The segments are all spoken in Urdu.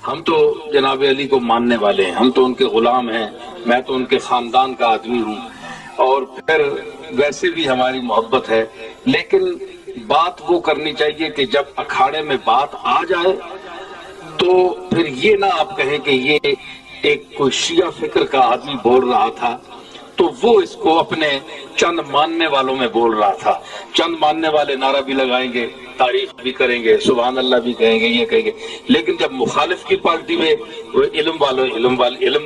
ہم تو جناب علی کو ماننے والے ہیں، ہم تو ان کے غلام ہیں، میں تو ان کے خاندان کا آدمی ہوں، اور پھر ویسے بھی ہماری محبت ہے، لیکن بات وہ کرنی چاہیے کہ جب اکھاڑے میں بات آ جائے تو پھر یہ نہ آپ کہیں کہ یہ ایک کوئی شیعہ فکر کا آدمی بول رہا تھا تو وہ اس کو اپنے چند ماننے والوں میں بول رہا تھا۔ چند ماننے والے نعرہ بھی لگائیں گے، تعریف بھی کریں گے، سبحان اللہ بھی کہیں گے، یہ کہیں گے، لیکن جب مخالف کی پارٹی میں وہ علم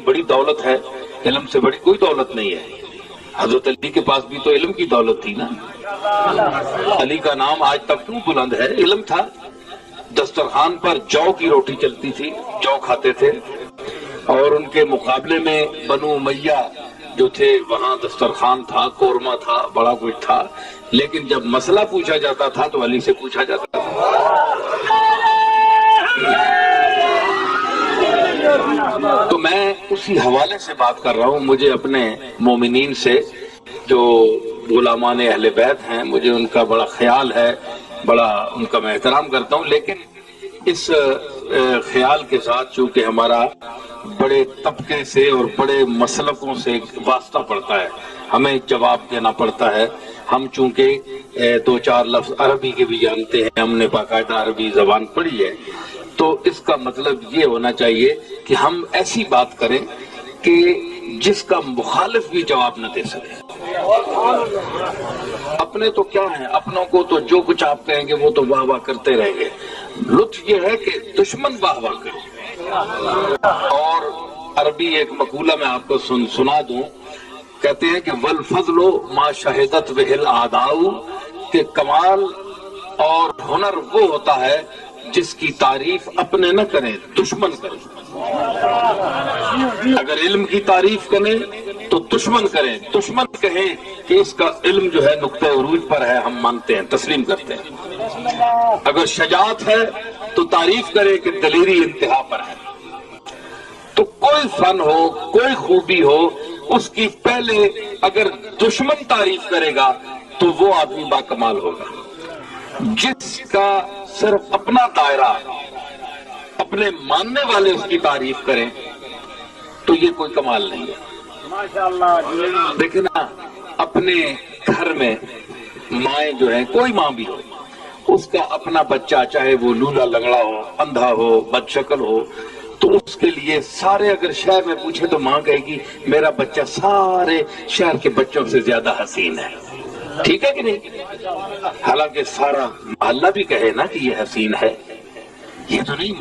بڑی دولت ہے، علم سے بڑی کوئی دولت نہیں ہے۔ حضرت علی کے پاس بھی تو علم کی دولت تھی نا، علی کا نام آج تک کیوں بلند ہے؟ علم تھا۔ دسترخوان پر جو کی روٹی چلتی تھی، جو کھاتے تھے، اور ان کے مقابلے میں بنو امیہ جو تھے وہاں دسترخوان تھا، قورمہ تھا، بڑا کچھ تھا، لیکن جب مسئلہ پوچھا جاتا تھا تو علی سے پوچھا جاتا تھا۔ تو میں اسی حوالے سے بات کر رہا ہوں، مجھے اپنے مومنین سے جو غلامان اہل بیت ہیں مجھے ان کا بڑا خیال ہے، بڑا ان کا میں احترام کرتا ہوں، لیکن اس خیال کے ساتھ چونکہ ہمارا بڑے طبقے سے اور بڑے مسلکوں سے واسطہ پڑتا ہے، ہمیں جواب دینا پڑتا ہے۔ ہم چونکہ دو چار لفظ عربی کے بھی جانتے ہیں، ہم نے باقاعدہ عربی زبان پڑھی ہے، تو اس کا مطلب یہ ہونا چاہیے کہ ہم ایسی بات کریں کہ جس کا مخالف بھی جواب نہ دے سکے۔ اپنے تو کیا ہیں، اپنوں کو تو جو کچھ آپ کہیں گے وہ تو واہ واہ کرتے رہیں گے، لطف یہ ہے کہ دشمن واہ واہ کرے۔ اور عربی ایک مقولہ میں آپ کو سنا دوں، کہتے ہیں کہ والفضل ما شہدت بہ الاعداء، کہ کمال اور ہنر وہ ہوتا ہے جس کی تعریف اپنے نہ کریں، دشمن کریں۔ اگر علم کی تعریف کریں تو دشمن کریں، دشمن کہیں کہ اس کا علم جو ہے نقطہ عروج پر ہے، ہم مانتے ہیں، تسلیم کرتے ہیں۔ اگر شجاعت ہے تو تعریف کرے کہ دلیری انتہا پر ہے۔ تو کوئی فن ہو، کوئی خوبی ہو، اس کی پہلے اگر دشمن تعریف کرے گا تو وہ آدمی باکمال ہوگا۔ جس کا صرف اپنا دائرہ، اپنے ماننے والے اس کی تعریف کریں تو یہ کوئی کمال نہیں ہے۔ دیکھیں نا، اپنے گھر میں مائیں جو ہیں، کوئی ماں بھی ہو، اس کا اپنا بچہ چاہے وہ لولا لنگڑا ہو، اندھا ہو، بد شکل ہو، تو اس کے لیے سارے اگر شہر میں پوچھے تو ماں کہے گی میرا بچہ سارے شہر کے بچوں سے زیادہ حسین ہے۔ ٹھیک ہے کہ نہیں؟ حالانکہ سارا محلہ بھی کہے نا کہ یہ حسین ہے، یہ تو نہیں۔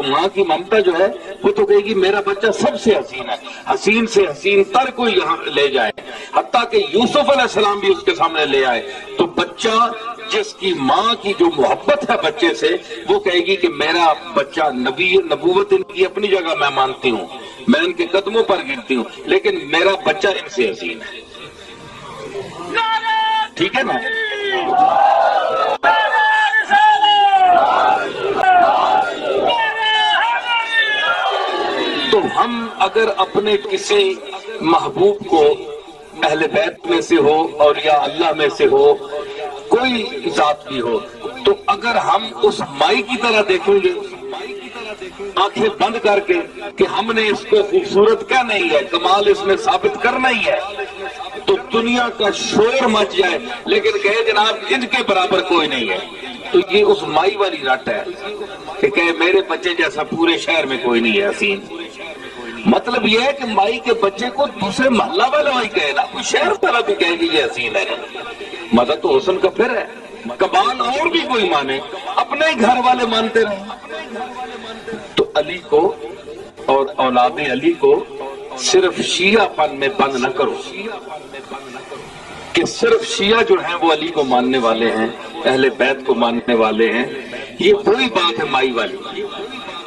ماں کی ممتا جو ہے وہ تو کہے گی میرا بچہ سب سے حسین ہے، حسین سے حسین تر کو یہاں لے جائے، حتیٰ کہ یوسف علیہ السلام بھی اس کے سامنے لے آئے تو بچہ جس کی ماں کی جو محبت ہے بچے سے، وہ کہے گی کہ میرا بچہ نبوت ان کی اپنی جگہ میں مانتی ہوں، میں ان کے قدموں پر گرتی ہوں، لیکن میرا بچہ ان سے حسین ہے۔ ٹھیک ہے نا؟ تو ہم اگر اپنے کسی محبوب کو اہل بیت میں سے ہو اور یا اللہ میں سے ہو، کوئی ذات بھی ہو، تو اگر ہم اس مائی کی طرح دیکھیں گے آنکھیں بند کر کے کہ ہم نے اس کو خوبصورت کیا نہیں ہے، کمال اس میں ثابت کرنا ہی ہے، تو دنیا کا شور مچ جائے لیکن کہے جناب ان کے برابر کوئی نہیں ہے، تو یہ اس مائی والی رٹ ہے کہ کہے میرے بچے جیسا پورے شہر میں کوئی نہیں ہے حسین۔ مطلب یہ ہے کہ مائی کے بچے کو دوسرے محلہ والا ہی کہے نا، کوئی شہر والا بھی کہے کہ یہ حسین ہے، مدد تو حسن کا پھر ہے۔ کمال اور بھی کوئی مانے، اپنے ہی گھر والے مانتے رہے۔ تو علی کو اور اولاد علی کو صرف شیعہ پن میں بند نہ کرو کہ صرف شیعہ جو ہیں وہ علی کو ماننے والے ہیں، اہل بیت کو ماننے والے ہیں۔ یہ وہی بات ہے مائی والی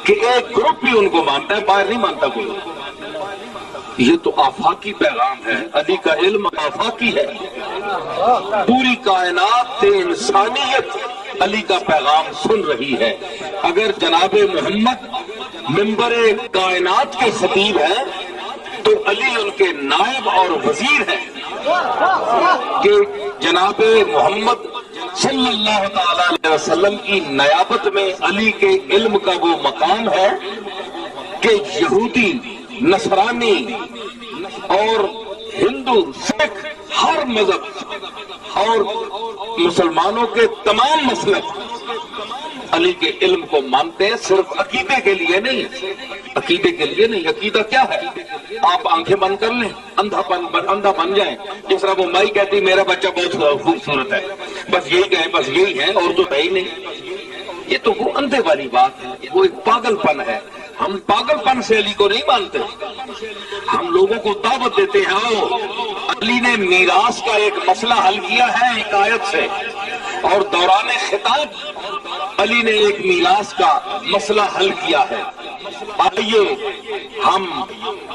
کہ ایک گروپ بھی ان کو مانتا ہے، باہر نہیں مانتا کوئی۔ یہ تو آفاقی پیغام ہے، علی کا علم آفاقی ہے، پوری کائنات انسانیت علی کا پیغام سن رہی ہے۔ اگر جناب محمد منبر کائنات کے خطیب ہیں تو علی ان کے نائب اور وزیر ہیں کہ جناب محمد صلی اللہ تعالی علیہ وسلم کی نیابت میں علی کے علم کا وہ مقام ہے کہ یہودی، نصرانی اور ہندو، سکھ، ہر مذہب اور مسلمانوں کے تمام مسلک علی کے علم کو مانتے ہیں، صرف عقیدے کے لیے نہیں، عقیدے کے لیے نہیں۔ عقیدہ کیا ہے؟ آپ آنکھیں بند کر لیں، اندھا بن جائیں، جس طرح وہ مائی کہتی میرا بچہ بہت خوبصورت ہے، بس یہی کہیں، بس یہی ہے اور تو ہے ہی نہیں۔ یہ تو وہ اندھے والی بات ہے، وہ ایک پاگل پن ہے۔ ہم پاگل پن سے علی کو نہیں مانتے، ہم لوگوں کو دعوت دیتے ہیں آؤ۔ علی نے میراث کا ایک مسئلہ حل کیا ہے ایک آیت سے، اور دوران خطاب علی نے ایک میراث کا مسئلہ حل کیا ہے۔ آئیے، ہم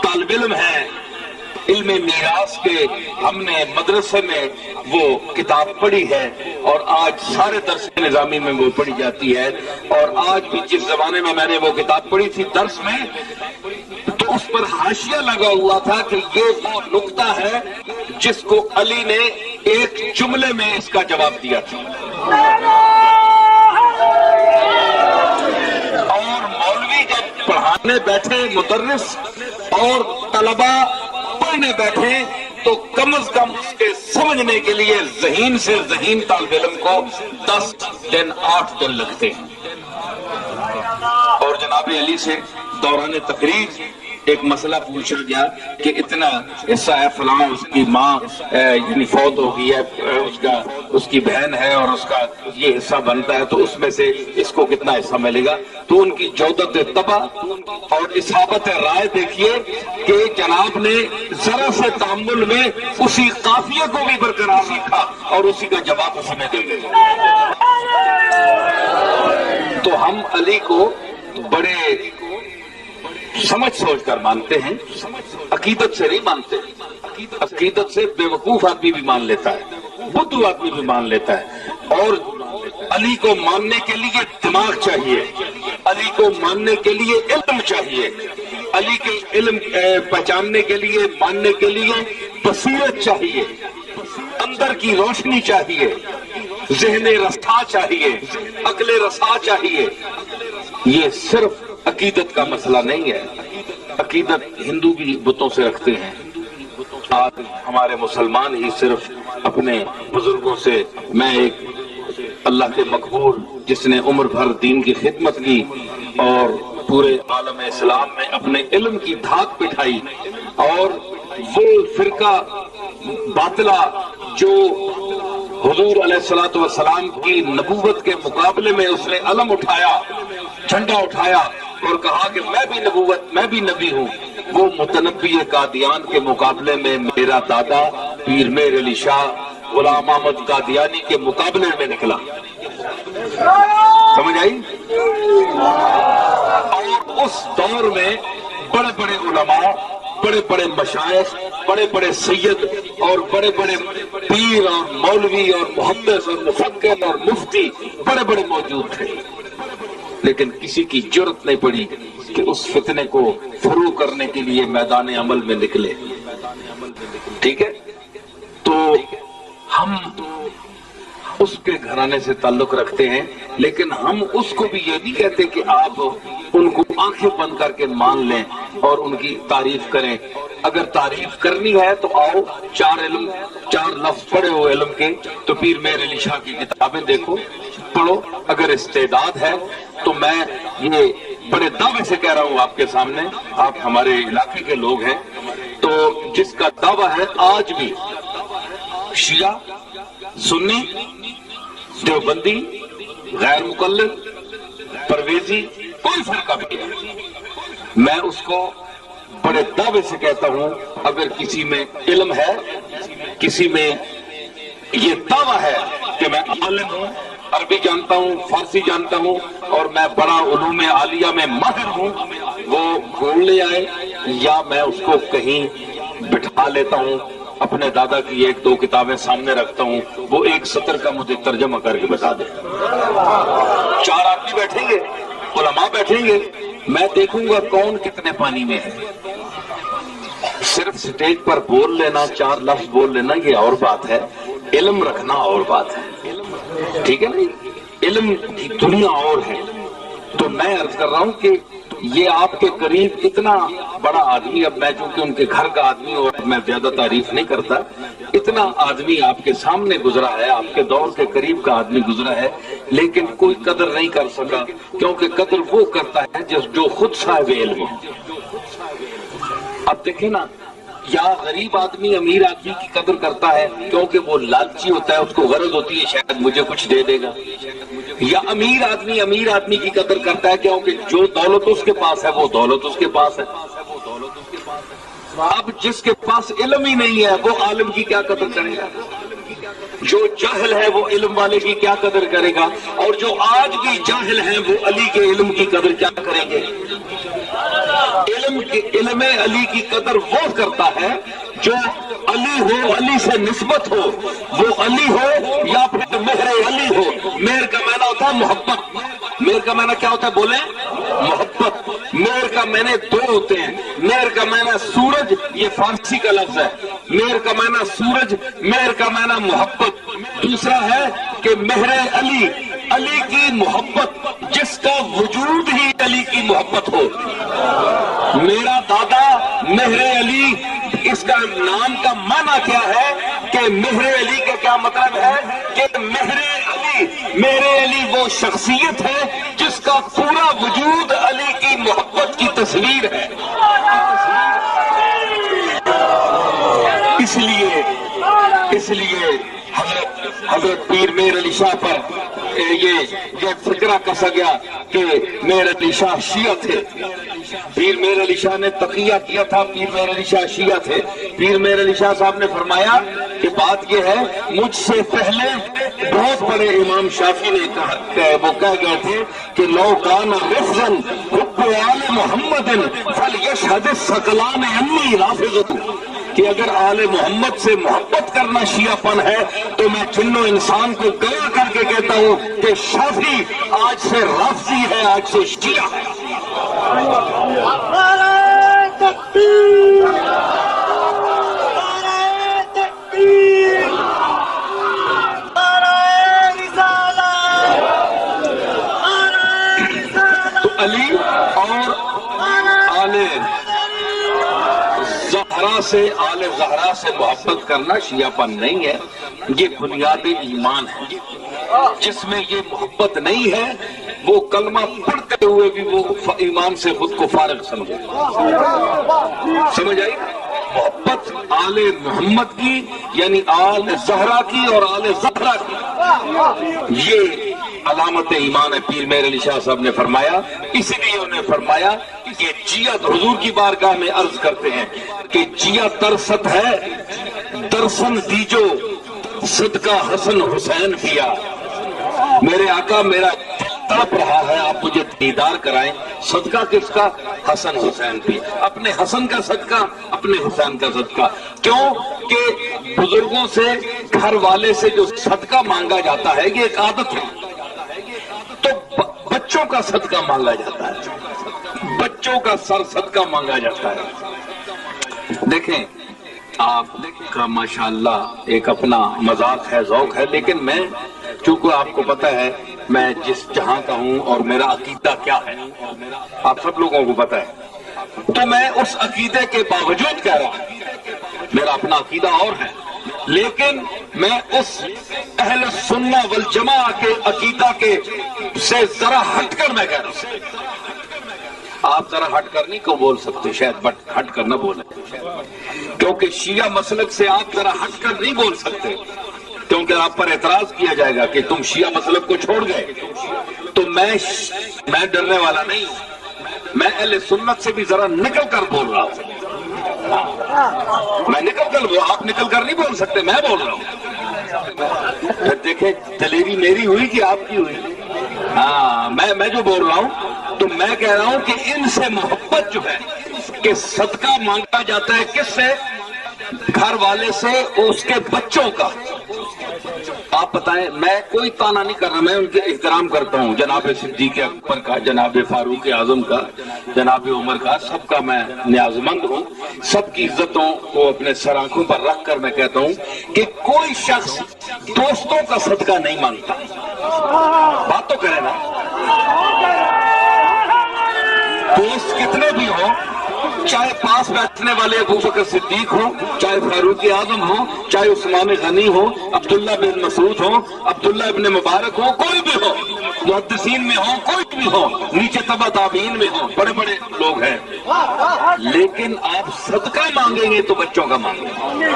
طالب علم ہیں علم میراث کے، ہم نے مدرسے میں وہ کتاب پڑھی ہے اور آج سارے درس نظامی میں وہ پڑھی جاتی ہے، اور آج بھی جس زمانے میں نے وہ کتاب پڑھی تھی درس میں، تو اس پر حاشیہ لگا ہوا تھا کہ یہ وہ نقطہ ہے جس کو علی نے ایک جملے میں اس کا جواب دیا تھا۔ اور مولوی جب پڑھانے بیٹھے، مدرس اور طلبہ پڑھنے بیٹھے، تو کم از کم اس کے سمجھنے کے لیے ذہین سے ذہین طالب علم کو 10 دن 8 دن لگتے ہیں۔ اور جناب علی سے دوران تقریر ایک مسئلہ پوچھا گیا کہ اتنا حصہ ہے فلاں، اس کی ماں یعنی فوت ہو گئی ہے، اس کی بہن ہے اور اس کا یہ حصہ بنتا ہے، تو اس میں سے اس کو کتنا حصہ ملے گا؟ تو ان کی جودت طبع اور اصابت رائے دیکھیے کہ جناب نے ذرا سے تعامل میں اسی قافیے کو بھی برقرار رکھا اور اسی کا جواب اسی میں دے گئے۔ تو ہم علی کو بڑے سمجھ سوچ کر مانتے ہیں، عقیدت سے نہیں مانتے۔ عقیدت سے بے وقوف آدمی بھی مان لیتا ہے، بدھو آدمی بھی مان لیتا ہے۔ اور علی کو ماننے کے لیے دماغ چاہیے، علی کو ماننے کے لیے علم چاہیے، علی کے علم پہچاننے کے لیے، ماننے کے لیے بصیرت چاہیے، اندر کی روشنی چاہیے، ذہن رسا چاہیے، عقل رسا چاہیے۔ یہ صرف عقیدت کا مسئلہ نہیں ہے۔ عقیدت ہندو بھی بتوں سے رکھتے ہیں، آج ہمارے مسلمان ہی صرف اپنے بزرگوں سے، میں ایک اللہ کے مقبول جس نے عمر بھر دین کی خدمت کی اور پورے عالم اسلام میں اپنے علم کی دھاک بٹھائی، اور وہ فرقہ باطلہ جو حضور علیہ الصلوۃ والسلام کی نبوت کے مقابلے میں اس نے علم اٹھایا، جھنڈا اٹھایا اور کہا کہ میں بھی نبوت، میں بھی نبی ہوں، وہ متنبی قادیان کے مقابلے میں میرا دادا پیر میر علی شاہ غلام احمد قادیانی کے مقابلے میں نکلا۔ سمجھ آئی؟ اور اس دور میں بڑے بڑے علماء، بڑے بڑے مشائخ، بڑے بڑے سید اور بڑے بڑے پیر اور مولوی اور محدث اور مفکر اور مفتی بڑے بڑے موجود تھے، لیکن کسی کی جرت نہیں پڑی کہ اس فتنے کو فروغ کرنے کے لیے میدان عمل میں نکلے۔ ٹھیک ہے، تو ہم اس کے گھرانے سے تعلق رکھتے ہیں، لیکن ہم اس کو بھی یہ نہیں کہتے کہ آپ ان کو آنکھیں بند کر کے مان لیں اور ان کی تعریف کریں۔ اگر تعریف کرنی ہے تو آؤ، 4 لفظ پڑھے ہو علم کے تو پیر میر علی شاہ کی کتابیں دیکھو، پڑھو۔ اگر استعداد ہے تو میں یہ بڑے دعوے سے کہہ رہا ہوں آپ کے سامنے، آپ ہمارے علاقے کے لوگ ہیں، تو جس کا دعویٰ ہے آج بھی شیعہ، سنی، دیوبندی، غیر مقلد، پرویزی، کوئی فرقہ بھی ہے، میں اس کو بڑے دعوے سے کہتا ہوں، اگر کسی میں علم ہے، کسی میں یہ دعویٰ ہے کہ میں عالم ہوں، عربی جانتا ہوں، فارسی جانتا ہوں اور میں بڑا علوم عالیہ میں ماہر ہوں، وہ گھوڑ لے آئے، یا میں اس کو کہیں بٹھا لیتا ہوں، اپنے دادا کی 1-2 کتابیں سامنے رکھتا ہوں، وہ 1 سطر کا مجھے ترجمہ کر کے بتا دے۔ 4 آدمی بیٹھیں گے، علماء بیٹھیں گے، میں دیکھوں گا کون کتنے پانی میں ہے۔ صرف سٹیج پر بول لینا، 4 لفظ بول لینا یہ اور بات ہے، علم رکھنا اور بات ہے۔ ٹھیک ہے نا؟ علم کی دنیا اور ہے. تو میں عرض کر رہا ہوں کہ یہ آپ کے قریب اتنا بڑا آدمی، اب میں چونکہ ان کے گھر کا آدمی اور میں زیادہ تعریف نہیں کرتا، اتنا آدمی آپ کے سامنے گزرا ہے، آپ کے دور کے قریب کا آدمی گزرا ہے، لیکن کوئی قدر نہیں کر سکا، کیونکہ قدر وہ کرتا ہے جو خود صاحب علم ہے. اب دیکھیں نا، یا غریب آدمی امیر آدمی کی قدر کرتا ہے کیونکہ وہ لالچی ہوتا ہے، اس کو غرض ہوتی ہے شاید مجھے کچھ دے دے گا. یا امیر آدمی کی قدر کرتا ہے کیونکہ جو دولت اس کے پاس ہے وہ دولت اس کے پاس ہے. اب جس کے پاس علم ہی نہیں ہے وہ عالم کی کیا قدر کرے گا؟ جو جاہل ہے وہ علم والے کی کیا قدر کرے گا؟ اور جو آج بھی جاہل ہیں وہ علی کے علم کی قدر کیا کریں گے؟ علم علی کی قدر وہ کرتا ہے جو علی ہو، علی سے نسبت ہو، وہ علی ہو یا پھر مہر علی ہو. مہر کا معنی ہوتا ہے محبت. مہر کا معنی کیا ہوتا ہے بولیں؟ محبت. مہر کا معنی دو ہوتے ہیں. مہر کا معنی سورج، یہ فارسی کا لفظ ہے. مہر کا معنی سورج، مہر کا معنی محبت. دوسرا ہے کہ مہر علی، علی کی محبت، جس کا وجود ہی علی کی محبت ہو. میرا دادا مہر علی، اس کا نام کا معنی کیا ہے کہ مہر علی کا کیا مطلب ہے کہ مہر علی وہ شخصیت ہے جس کا پورا وجود علی کی محبت کی تصویر ہے. اس لیے حضرت پیر مہر علی شاہ پر یہ فکرہ کسا گیا کہ مہر علی شاہ شیعہ تھے. پیر مہر علی شاہ نے تقیہ کیا تھا، پیر مہر علی شاہ شیعہ تھے. پیر مہر علی شاہ صاحب نے فرمایا کہ بات یہ ہے، مجھ سے پہلے بہت بڑے امام شافعی نے وہ کہہ گئے تھے کہ لو کان رفضا حب آل محمد فلیشہد الثقلان انی رافض، کہ اگر آل محمد سے محبت کرنا شیعہ پن ہے تو میں جنو انسان کو گواہ کر کے کہتا ہوں کہ شافعی آج سے رافضی ہے، آج سے شیعہ ہے. تو علی اور آل زہرا سے محبت کرنا شیعہ پن نہیں ہے، یہ بنیاد ایمان ہے. جس میں یہ محبت نہیں ہے وہ کلمہ پڑھتے ہوئے بھی وہ ایمان سے خود کو فارغ سمجھے. سمجھ آئی؟ محبت آل محمد کی یعنی آل زہرا کی اور آل زہرا کی، یہ علامت ایمان ہے. پیر مہر علی شاہ صاحب نے فرمایا، اسی لیے انہوں نے فرمایا کہ جیت حضور کی بارگاہ میں عرض کرتے ہیں کہ جیت ترست ہے درسن دیجو صدقہ حسن حسین کیا. میرے آقا میرا تڑپ رہا ہے، آپ مجھے دیدار کرائیں. صدقہ کس کا؟ حسن حسین بھی. اپنے حسن کا صدقہ، اپنے حسین کا صدقہ. کیوں کہ بزرگوں سے، گھر والے سے جو صدقہ مانگا جاتا ہے یہ ایک عادت ہے. تو بچوں کا صدقہ مانگا جاتا ہے، بچوں کا سر صدقہ مانگا جاتا ہے. دیکھیں آپ کا ماشاءاللہ ایک اپنا مذاق ہے، ذوق ہے، لیکن میں چونکہ آپ کو پتہ ہے میں جس جہاں کا ہوں اور میرا عقیدہ کیا ہے، آپ سب لوگوں کو پتہ ہے، تو میں اس عقیدے کے باوجود کہہ رہا ہوں، میرا اپنا عقیدہ اور ہے، لیکن میں اس اہل سنہ والجماع کے عقیدہ کے سے ذرا ہٹ کر میں کہہ رہا ہوں. آپ ذرا ہٹ کر نہیں کو بول سکتے شاید، بٹ ہٹ کر نہ بولیں، کیونکہ شیعہ مسلک سے آپ ذرا ہٹ کر نہیں بول سکتے، کیونکہ آپ پر اعتراض کیا جائے گا کہ تم شیعہ مسلک کو چھوڑ گئے. تو میں ڈرنے والا نہیں ہوں، میں اہل سنت سے بھی ذرا نکل کر بول رہا ہوں. میں نکل کر، آپ نکل کر نہیں بول سکتے، میں بول رہا ہوں. پھر دیکھیں دلیری میری ہوئی کہ آپ کی ہوئی؟ ہاں، میں جو بول رہا ہوں تو میں کہہ رہا ہوں کہ ان سے محبت جو ہے کہ صدقہ مانگا جاتا ہے کس سے؟ گھر والے سے، اس کے بچوں کا. آپ بتائیں، میں کوئی تانا نہیں کر رہا، میں ان کے احترام کرتا ہوں، جناب صدیق اکبر کا، جناب فاروق اعظم کا، جناب عمر کا، سب کا میں نیاز مند ہوں، سب کی عزتوں کو اپنے سر آنکھوں پر رکھ کر میں کہتا ہوں کہ کوئی شخص دوستوں کا صدقہ نہیں مانگتا۔ بات تو کرے نا، دوست کتنے بھی ہوں، چاہے پاس بیٹھنے والے ابو بکر صدیق ہوں، چاہے فاروق اعظم ہوں، چاہے عثمان غنی ہو، عبداللہ بن مسعود ہو، عبداللہ ابن مبارک ہو، کوئی بھی ہو، محدثین میں ہو، کوئی بھی ہو، نیچے تبع تابعین میں ہو، بڑے بڑے لوگ ہیں، لیکن آپ صدقہ مانگیں گے تو بچوں کا مانگیں گے،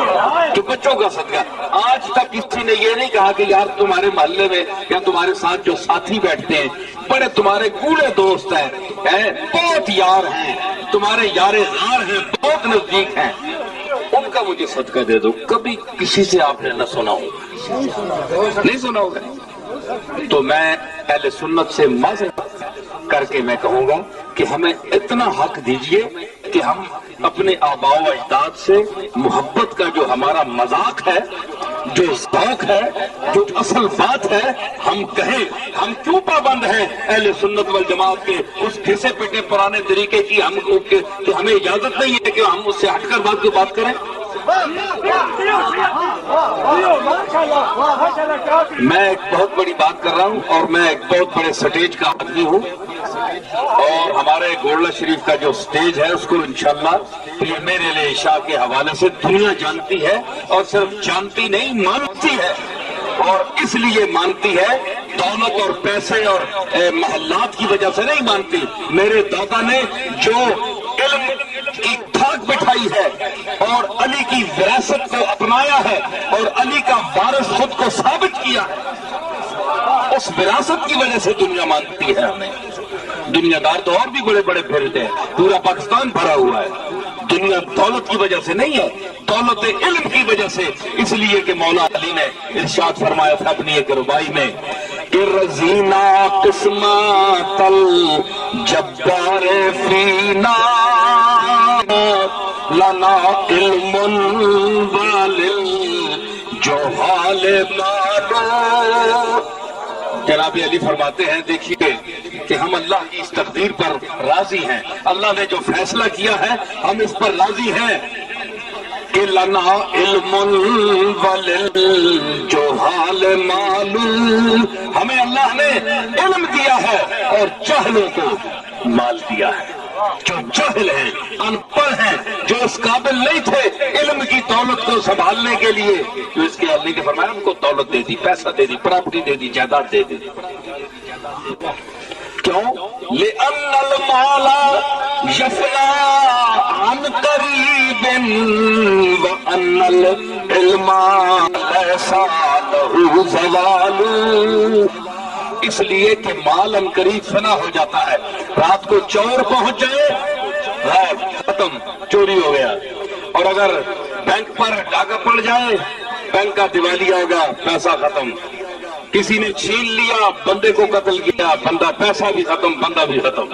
تو بچوں کا صدقہ۔ آج تک کسی نے یہ نہیں کہا کہ یار تمہارے محلے میں یا تمہارے ساتھ جو ساتھی بیٹھتے ہیں بڑے تمہارے گوڑے دوست ہیں، بہت یار ہیں، تمہارے یار غار ہیں، بہت نزدیک ہیں، ان کا مجھے صدقہ دے دو، کبھی کسی سے آپ نے نہ سنا ہوگا، نہیں سنا ہوگا۔ تو میں اہل سنت سے معذرت کر کے میں کہوں گا کہ ہمیں اتنا حق دیجئے کہ ہم اپنے آباء و اجداد سے محبت کا جو ہمارا مذاق ہے، جو ذوق ہے، جو اصل بات ہے، ہم کہیں۔ ہم کیوں پابند ہیں اہل سنت والجماعت کے اس گھسے پٹے پرانے طریقے کی؟ کہ ہمیں اجازت نہیں ہے کہ ہم اس سے ہٹ کر بات کریں۔ میں ایک بہت بڑی بات کر رہا ہوں اور میں ایک بہت بڑے سٹیج کا آدمی ہوں، اور ہمارے گولڑا شریف کا جو سٹیج ہے اس کو انشاءاللہ یہ میرے لیے عشاء کے حوالے سے دنیا جانتی ہے، اور صرف جانتی نہیں مانتی ہے، اور اس لیے مانتی ہے، دولت اور پیسے اور محلات کی وجہ سے نہیں مانتی۔ میرے دادا نے جو علم کی تھاک بٹھائی ہے اور علی کی وراثت کو اپنایا ہے اور علی کا وارث خود کو ثابت کیا ہے، اس وراثت کی وجہ سے دنیا مانتی ہے ہمیں۔ دنیا دار تو اور بھی بڑے بڑے پھرتے ہیں، پورا پاکستان بھرا ہوا ہے، دنیا دولت کی وجہ سے نہیں ہے، دولت علم کی وجہ سے۔ اس لیے کہ مولا علی نے ارشاد فرمایا تھا اپنی ایک ربائی میں کہ رضینا قسمت الجبار فینا لنا علم وللجہال مالو۔ جناب علی فرماتے ہیں دیکھیے کہ ہم اللہ کی اس تقدیر پر راضی ہیں، اللہ نے جو فیصلہ کیا ہے ہم اس پر راضی ہیں کہ لنا علم وللجہال معلوم، ہمیں اللہ نے علم دیا ہے اور جاہلوں کو مال دیا ہے۔ جو جاہل ہیں، ان پڑھ ہیں، جو اس قابل نہیں تھے علم کی دولت کو سنبھالنے کے لیے، جو اس کے اللہ نے فرمایا ان کو دولت دے دی، پیسہ دے دی، پراپرٹی دے دی، جائیداد دے دی۔ کیوں؟ لِأَنَّ الْمَالَ يَفْنَىٰ عَنْ قَرِيبٍ وَأَنَّ الْعِلْمَ لَيْسَ لَهُ زَوَالٌ۔ اس لیے کہ مال ان قریب فنا ہو جاتا ہے، رات کو چور پہنچ جائے ختم، چوری ہو گیا، اور اگر بینک پر ڈاکہ پڑ جائے، بینک کا دیوالیہ ہوگا، پیسہ ختم، کسی نے چھین لیا، بندے کو قتل کیا، بندہ، پیسہ بھی ختم، بندہ بھی ختم۔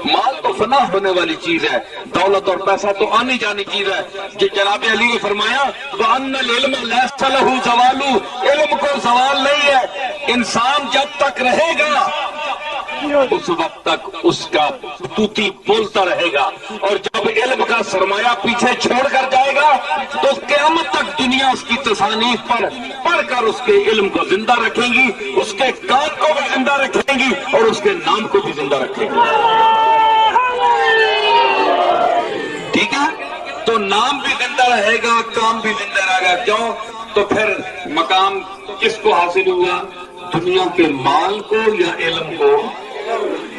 مال تو فنا ہونے والی چیز ہے، دولت اور پیسہ تو آنی جانی چیز ہے۔ جو جناب علی نے فرمایا وَأَنَّ الْعِلْمَ لَيْسَ لَهُ زَوَالُ، علم کو زوال نہیں ہے، انسان جب تک رہے گا اس وقت تک اس کا توتی بولتا رہے گا، اور جب علم کا سرمایہ پیچھے چھوڑ کر جائے گا تو قیامت تک دنیا اس کی تصانیف پر پڑھ کر اس کے علم کو زندہ رکھیں گی، اس کے کام کو بھی زندہ رکھیں گی اور اس کے نام کو بھی زندہ رکھیں گی۔ ٹھیک ہے؟ تو نام بھی زندہ رہے گا، کام بھی زندہ رہے گا۔ کیوں؟ تو پھر مقام کس کو حاصل ہوا؟ دنیا کے مال کو یا علم کو؟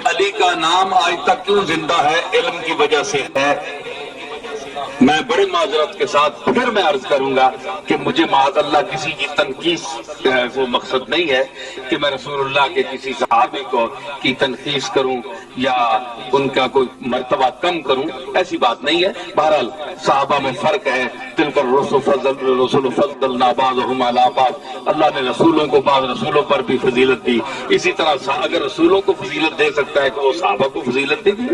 علی کا نام آج تک کیوں زندہ ہے؟ علم کی وجہ سے ہے۔ میں بڑی معذرت کے ساتھ پھر میں عرض کروں گا کہ مجھے معاذ اللہ کسی کی تنقید وہ مقصد نہیں ہے کہ میں رسول اللہ کے کسی صحابی کی تنقید کروں یا ان کا کوئی مرتبہ کم کروں، ایسی بات نہیں ہے۔ بہرحال صحابہ میں فرق ہے، تلک الرسل فضلنا بعضهم علی بعض، اللہ نے رسولوں کو بعض رسولوں پر بھی فضیلت دی، اسی طرح اگر رسولوں کو فضیلت دے سکتا ہے تو وہ صحابہ کو فضیلت دے دی۔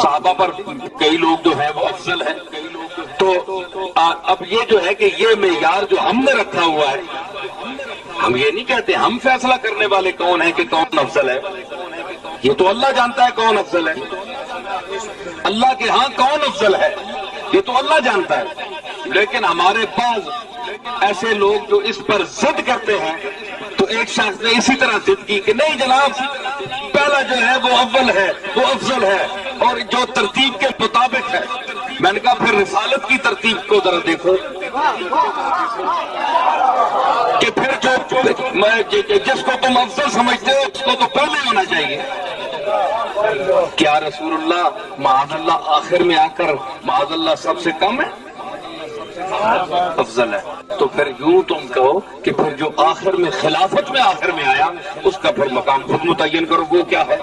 صحابہ پر کئی لوگ جو ہیں وہ افضل ہیں، تو اب یہ جو ہے کہ یہ معیار جو ہم نے رکھا ہوا ہے، ہم یہ نہیں کہتے ہم فیصلہ کرنے والے کون ہیں کہ کون افضل ہے، یہ تو اللہ جانتا ہے کون افضل ہے، اللہ کے ہاں کون افضل ہے یہ تو اللہ جانتا ہے، لیکن ہمارے پاس ایسے لوگ جو اس پر ضد کرتے ہیں، تو ایک شخص نے اسی طرح ضد کی کہ نہیں جناب پہلا جو ہے وہ اول ہے، وہ افضل ہے، اور جو ترتیب کے مطابق ہے۔ میں نے کہا پھر رسالت کی ترتیب کو ذرا دیکھو کہ پھر جس کو تم افضل سمجھتے ہو اس کو تو پہلے ہونا چاہیے۔ کیا رسول اللہ معاذ اللہ آخر میں آ کر معاذ اللہ سب سے کم ہے؟ افضل ہے۔ تو پھر یوں تم کہو کہ پھر جو آخر میں خلافت میں آخر میں آیا اس کا پھر مقام خود متعین کرو، وہ کیا ہے؟